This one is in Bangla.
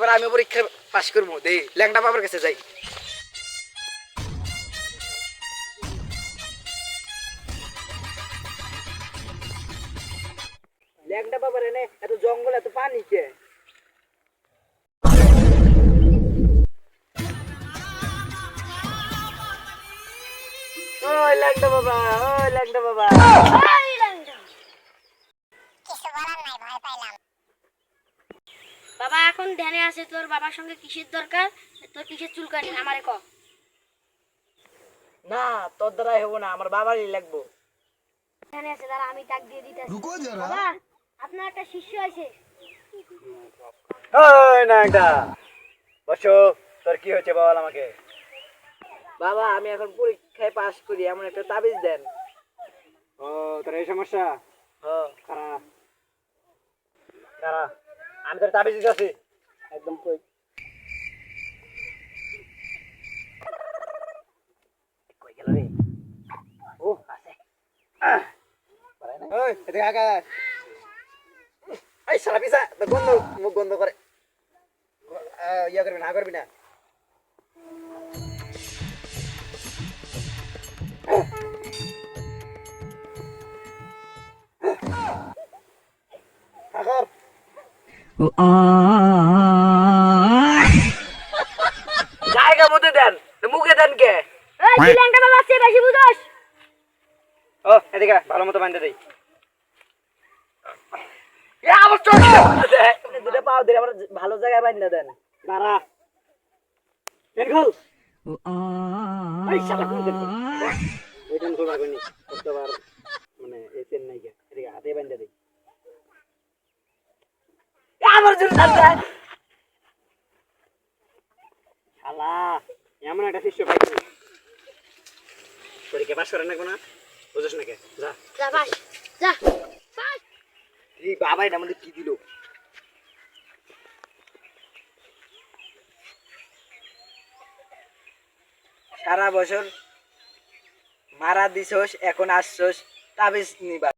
এবার আমি পরীক্ষা পাস করবো দেই ল্যাংটা বাবার কাছে যাই। ল্যাংটা বাবার এনে এত জঙ্গল এত পানি কে? ওই ল্যাংটা বাবা, ওই ল্যাংটা বাবা। বাবা এখন ধ্যানে আছে, তোর বাবার সঙ্গে কিসের দরকার? তোর কিসের চুলকানি আমারে ক। না তোর দ্বারাই হবো না, আমার বাবারই লাগবো। ধ্যানে আছে, দাঁড়া আমি ডাক দিয়ে দিতেছি। বাবা আপনার একটা শিষ্য আছে। ওই ল্যাংটা বসো, তোর কি হয়েছে বল আমাকে। বাবা আমি এখন পরীক্ষায় পাস করি, এমন একটা তাবিজ দেন। ও তোর এই সমস্যা? কারা কারা আমি তোর তাবিজ দিতেছি একদম কই। কই গেল রে? ও আছে। ওই এদিকে আগা। এই শালা পিছা তো বন্ধ, মুখ বন্ধ করে। ইয়া করবি না, করবি না। আগর জায়গা মধ্যে দেন, মুখে দেন কে? এই তুই ল্যাংটা বাবা আছে, বেশি বুঝোস। ও এদিকে ভালো মতো বাঁধতে দেই। এ আমার চোখ দুটো পাও দিলে আমার ভালো জায়গায় বাঁধতে দেন। দাঁড়া পেন খোল। এই শালা কোন দেন? ওই দেন খোল আগুনি কতবার মানে এই চেন নাই কে? এদিকে হাতে বাঁধতে দেই। আমার জন্য দাঁড়া। শালা এমন একটা শিষ্য পাইছি, পরীক্ষা পাস করে না কোনা বুঝছ না কে? যা যা বাস, যা বাস। এই বাবা এটা আমাদের কি দিল? সারা বছর মারা দিছস, এখন আসছস তাবিজ নিবা।